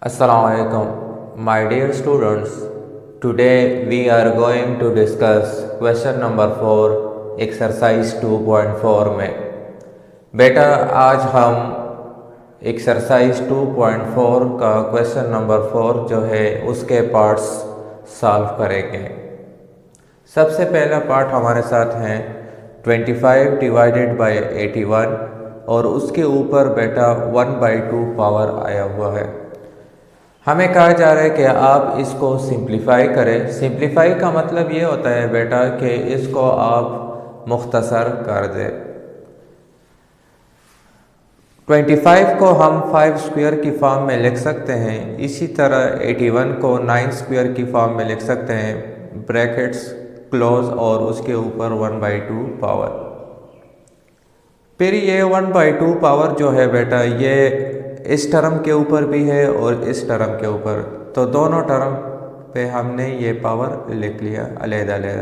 Assalamualaikum, my dear students. Today we are going to discuss question number 4 exercise 2.4 में। बेटा आज हम exercise 2.4 का क्वेश्चन नंबर 4 जो है उसके पार्ट्स सॉल्व करेंगे। सबसे पहला पार्ट हमारे साथ है 25 डिवाइडेड बाय 81 और उसके ऊपर बेटा 1/2 पावर आया हुआ है। हमें कहा जा रहा है कि आप इसको सिंप्लीफाई करें। सिंप्लीफाई का मतलब ये होता है बेटा कि इसको आप मुख्तसर कर दें। 25 को हम 5 स्क्वायर की फॉर्म में लिख सकते हैं, इसी तरह 81 को 9 स्क्वायर की फॉर्म में लिख सकते हैं, ब्रैकेट्स क्लोज और उसके ऊपर 1/2 पावर। फिर ये 1/2 पावर जो है बेटा ये इस टर्म के ऊपर भी है और इस टर्म के ऊपर, तो दोनों टर्म पे हमने ये पावर लिख लिया अलग-अलग।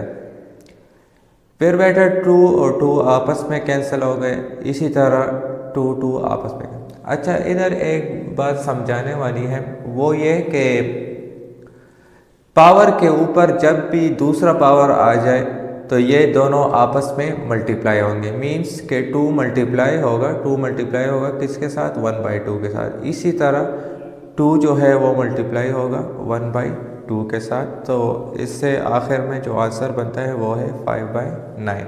फिर बेटा 2 और 2 आपस में कैंसिल हो गए, इसी तरह 2 आपस में। अच्छा, इधर एक बात समझाने वाली है, वो ये कि पावर के ऊपर जब भी दूसरा पावर आ जाए तो ये दोनों आपस में मल्टीप्लाई होंगे। मींस के 2 मल्टीप्लाई होगा किसके साथ? 1/2 के साथ। इसी तरह 2 जो है वो मल्टीप्लाई होगा 1/2 के साथ। तो इससे आखिर में जो आंसर बनता है वो है 5/9।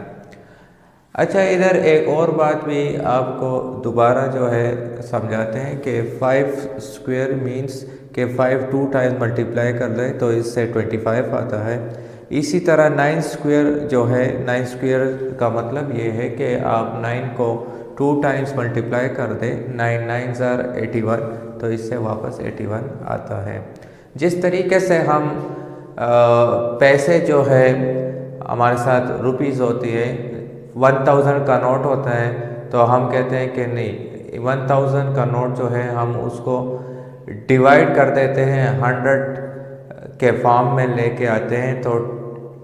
अच्छा, इधर एक और बात भी आपको दोबारा जो है समझाते हैं कि 5 स्क्वायर मीन्स के 5 2 टाइम्स मल्टीप्लाई कर दें तो इससे 25 आता है। इसी तरह 9 स्क्वायर जो है, 9 स्क्वायर का मतलब ये है कि आप 9 को 2 टाइम्स मल्टीप्लाई कर दें, 9 9 ज़ार 81, तो इससे वापस 81 आता है। जिस तरीके से हम पैसे जो है हमारे साथ रुपीज़ होती है, 1000 का नोट होता है, तो हम कहते हैं कि नहीं, 1000 का नोट जो है हम उसको डिवाइड कर देते हैं, 100 के फॉर्म में लेके आते हैं, तो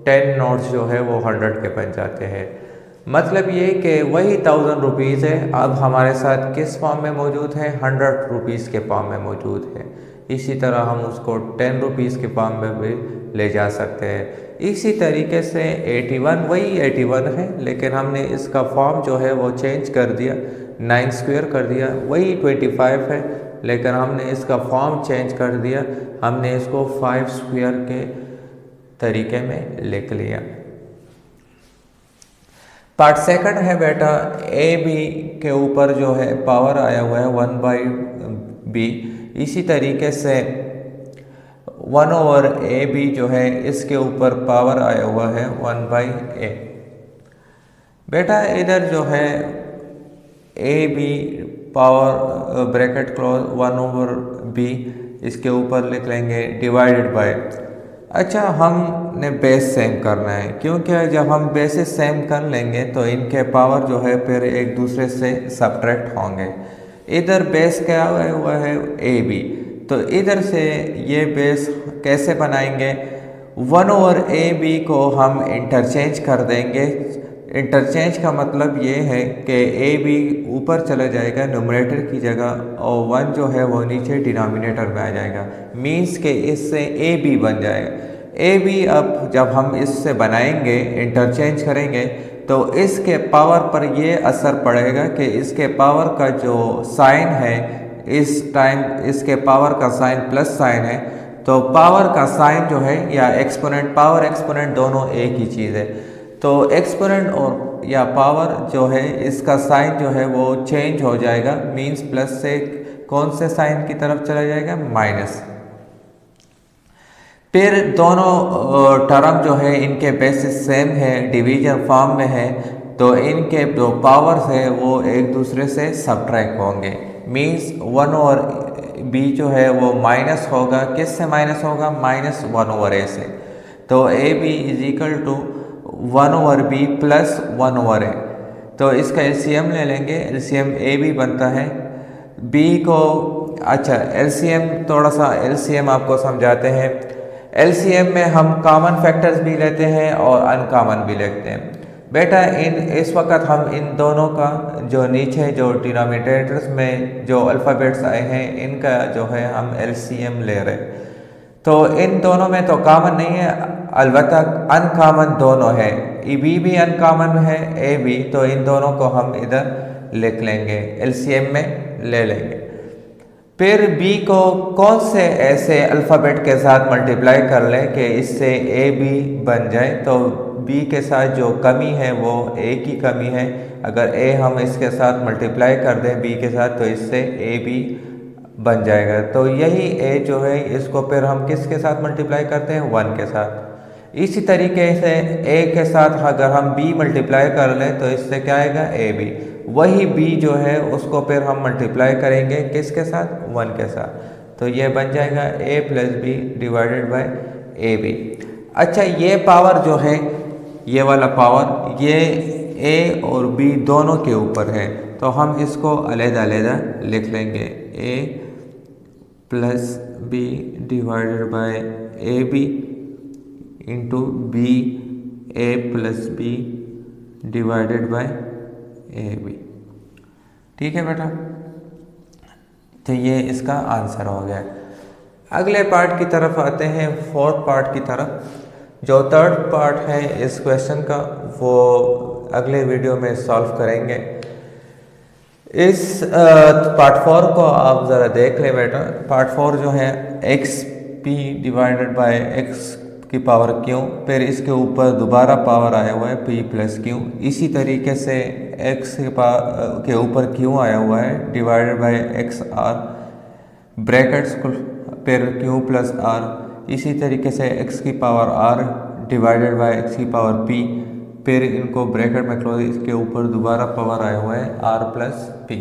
10 नोट्स जो है वो 100 के बन जाते हैं। मतलब ये कि वही 1000 रुपीज़ है, अब हमारे साथ किस फॉर्म में मौजूद है? 100 रुपीज़ के फॉर्म में मौजूद है। इसी तरह हम उसको 10 रुपीज़ के फॉर्म में भी ले जा सकते हैं। इसी तरीके से 81 वही 81 है, लेकिन हमने इसका फॉर्म जो है वो चेंज कर दिया, 9 स्क्वायर कर दिया। वही 25 है, लेकिन हमने इसका फॉर्म चेंज कर दिया, हमने इसको 5 स्क्वायर के तरीके में लिख लिया। पार्ट सेकंड है बेटा, ए बी के ऊपर जो है पावर आया हुआ है 1/b। इसी तरीके से 1/a जो है इसके ऊपर पावर आया हुआ है 1/a। बेटा इधर जो है A B power bracket close 1/b, इसके ऊपर लिख लेंगे डिवाइडेड बाय। अच्छा, हमने बेस सेम करना है, क्योंकि जब हम बेसिस सेम कर लेंगे तो इनके पावर जो है फिर एक दूसरे से सब्ट्रैक्ट होंगे। इधर बेस क्या हुआ है? ए बी, तो इधर से ये बेस कैसे बनाएंगे? 1/ab को हम इंटरचेंज कर देंगे। इंटरचेंज का मतलब ये है कि ए बी ऊपर चला जाएगा न्यूमरेटर की जगह, और 1 जो है वो नीचे डिनोमिनेटर में आ जाएगा। मीन्स के इससे ए बी बन जाएगा। ए बी अब जब हम इससे बनाएंगे, इंटरचेंज करेंगे, तो इसके पावर पर ये असर पड़ेगा कि इसके पावर का जो साइन है, इस टाइम इसके पावर का साइन प्लस साइन है, तो पावर का साइन जो है या एक्सपोनेंट, पावर एक्सपोनेंट दोनों एक ही चीज़ है। तो एक्सपोनेंट और या पावर जो है इसका साइन जो है वो चेंज हो जाएगा। मींस प्लस से कौन से साइन की तरफ चला जाएगा? माइनस। फिर दोनों टर्म जो है इनके बेसिस सेम है, डिवीजन फॉर्म में है, तो इनके जो पावर्स है वो एक दूसरे से सब्ट्रैक्ट होंगे। मींस 1/b जो है वो माइनस होगा, किससे माइनस होगा? -1/a से। तो A B is equal to 1/b plus 1/a। तो इसका एलसीएम ले लेंगे, एलसीएम ए बी बनता है बी को। अच्छा, एलसीएम थोड़ा सा एलसीएम आपको समझाते हैं। एलसीएम में हम कॉमन फैक्टर्स भी लेते हैं और अनकॉमन भी लेते हैं। बेटा इस वक्त हम इन दोनों का जो नीचे जो डिनोमिनेटर्स में जो अल्फ़ाबेट्स आए हैं इनका जो है हम LCM ले रहे हैं। तो इन दोनों में तो कॉमन नहीं है, अलबत्ता अनकॉमन दोनों है, B भी अनकॉमन है, A भी, तो इन दोनों को हम इधर लिख लेंगे, LCM में ले लेंगे। फिर B को कौन से ऐसे अल्फ़ाबेट के साथ मल्टीप्लाई कर लें कि इससे A भी बन जाए। तो B के साथ जो कमी है वो A की कमी है, अगर A हम इसके साथ मल्टीप्लाई कर दें B के साथ तो इससे A भी बन जाएगा। तो यही A जो है इसको फिर हम किसके साथ मल्टीप्लाई करते हैं, 1 के साथ। इसी तरीके से A के साथ अगर हम B मल्टीप्लाई कर लें तो इससे क्या आएगा, A भी। वही B जो है उसको फिर हम मल्टीप्लाई करेंगे किसके साथ, 1 के साथ। तो ये बन जाएगा A plus B divided by AB। अच्छा, ये पावर जो है, ये वाला पावर, ये A और B दोनों के ऊपर है, तो हम इसको अलग-अलग लिख लेंगे। A plus B divided by AB into B A plus B divided by AB। ठीक है बेटा, तो ये इसका आंसर हो गया। अगले पार्ट की तरफ आते हैं, फोर्थ पार्ट की तरफ। जो थर्ड पार्ट है इस क्वेश्चन का वो अगले वीडियो में सॉल्व करेंगे। इस पार्ट 4 को आप ज़रा देख लें बेटा। पार्ट 4 जो है XP डिवाइडेड बाय X की पावर Q, फिर इसके ऊपर दोबारा पावर आया हुआ है P प्लस Q। इसी तरीके से X के ऊपर Q आया हुआ है डिवाइडेड बाय XR ब्रैकेट्स, फिर Q प्लस R। इसी तरीके से X की power R divided by X की पावर P, फिर इनको ब्रैकेट में क्लोज, इसके ऊपर दोबारा पावर आया हुआ है R प्लस P।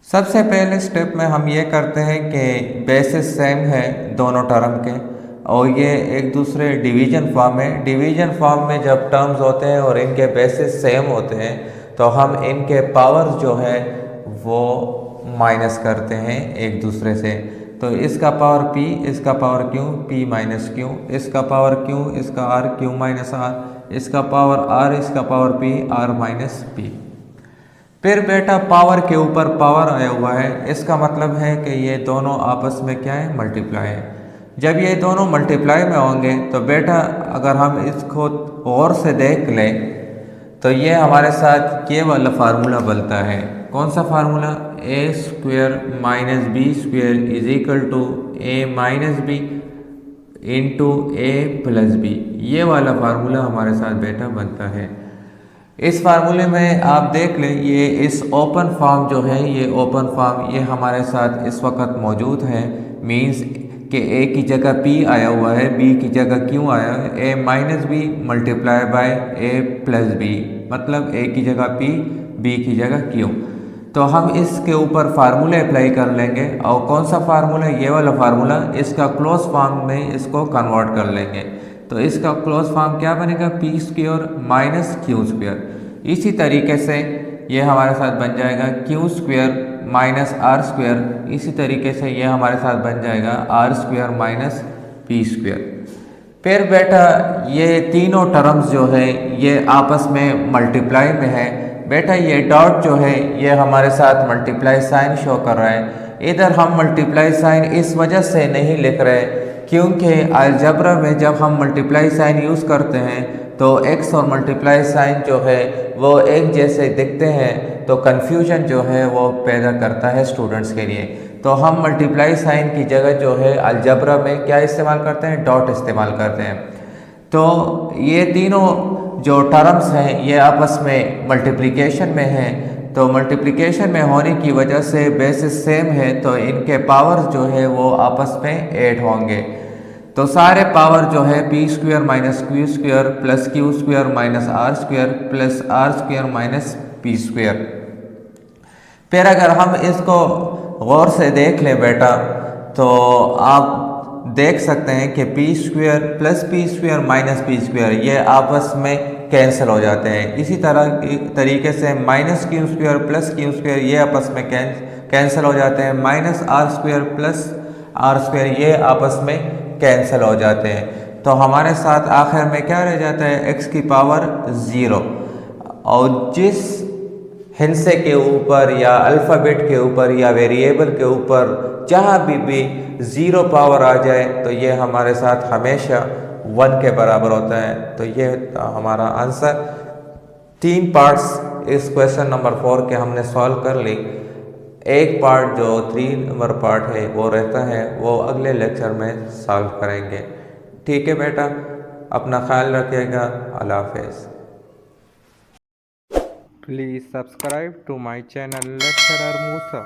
सबसे पहले स्टेप में हम ये करते हैं कि बेसिस सेम है दोनों टर्म के और ये एक दूसरे डिवीजन फॉर्म में। डिवीजन फॉर्म में जब टर्म्स होते हैं और इनके बेसिस सेम होते हैं तो हम इनके पावर्स जो है वो माइनस करते हैं एक दूसरे से। तो इसका पावर P, इसका power Q, P minus Q, इसका पावर Q, इसका R, Q माइनस R, इसका पावर R, इसका power P, R minus P। फिर बेटा पावर के ऊपर पावर आया हुआ है, इसका मतलब है कि ये दोनों आपस में क्या है, मल्टीप्लाई है। जब ये दोनों मल्टीप्लाई में होंगे तो बेटा अगर हम इसको और से देख लें तो ये हमारे साथ ये वाला फार्मूला बनता है। कौन सा formula, A square minus B square is equal to A minus B into A plus B। ये वाला फार्मूला हमारे साथ बेटा बनता है। इस फार्मूले में आप देख लें, ये इस ओपन फॉर्म जो है, ये ओपन फॉर्म ये हमारे साथ इस वक्त मौजूद है। मीन्स कि A की जगह P आया हुआ है, B की जगह Q आया है, A minus B multiply by A plus B, मतलब A की जगह P, B की जगह Q। तो हम इसके ऊपर फार्मूला अप्लाई कर लेंगे और कौन सा फार्मूला, ये वाला फार्मूला, इसका क्लोज फॉर्म में इसको कन्वर्ट कर लेंगे। तो इसका क्लोज फॉर्म क्या बनेगा, P square minus Q square. इसी तरीके से ये हमारे साथ बन जाएगा Q square minus R square. इसी तरीके से ये हमारे साथ बन जाएगा R square minus P square. फिर बेटा ये तीनों टर्म्स जो है ये आपस में मल्टीप्लाई में है। बेटा ये डॉट जो है ये हमारे साथ मल्टीप्लाई साइन शो कर रहा है। इधर हम मल्टीप्लाई साइन इस वजह से नहीं लिख रहे क्योंकि अलजब्रा में जब हम मल्टीप्लाई साइन यूज़ करते हैं तो x और मल्टीप्लाई साइन जो है वो एक जैसे दिखते हैं, तो कन्फ्यूजन जो है वो पैदा करता है स्टूडेंट्स के लिए। तो हम मल्टीप्लाई साइन की जगह जो है अलजब्रा में क्या इस्तेमाल करते हैं, डॉट इस्तेमाल करते हैं। तो ये तीनों जो टर्म्स हैं ये आपस में मल्टीप्लिकेशन में हैं, तो मल्टीप्लिकेशन में होने की वजह से बेसिस सेम है, तो इनके पावर्स जो है वो आपस में ऐड होंगे। तो सारे पावर जो है P square minus Q square plus Q square minus R square plus R square minus P square. फिर अगर हम इसको गौर से देख लें बेटा तो आप देख सकते हैं कि P square plus P square minus P square ये आपस में कैंसिल हो जाते हैं। इसी तरीके से minus Q square plus Q square ये आपस में कैंसिल हो जाते हैं। Minus R square plus R square ये आपस में कैंसिल हो जाते हैं। तो हमारे साथ आखिर में क्या रह जाता है, x की पावर 0। और जिस हिस्से के ऊपर या अल्फ़ाबेट के ऊपर या वेरिएबल के ऊपर जहाँ भी 0 पावर आ जाए तो ये हमारे साथ हमेशा 1 के बराबर होता है। तो ये हमारा आंसर। 3 पार्ट्स इस क्वेश्चन नंबर 4 के हमने सॉल्व कर ली। एक पार्ट जो 3 नंबर पार्ट है वो रहता है, वो अगले लेक्चर में सॉल्व करेंगे। ठीक है बेटा, अपना ख्याल रखिएगा। अल्लाह हाफिज़। Please subscribe to my channel Lecturer Musa.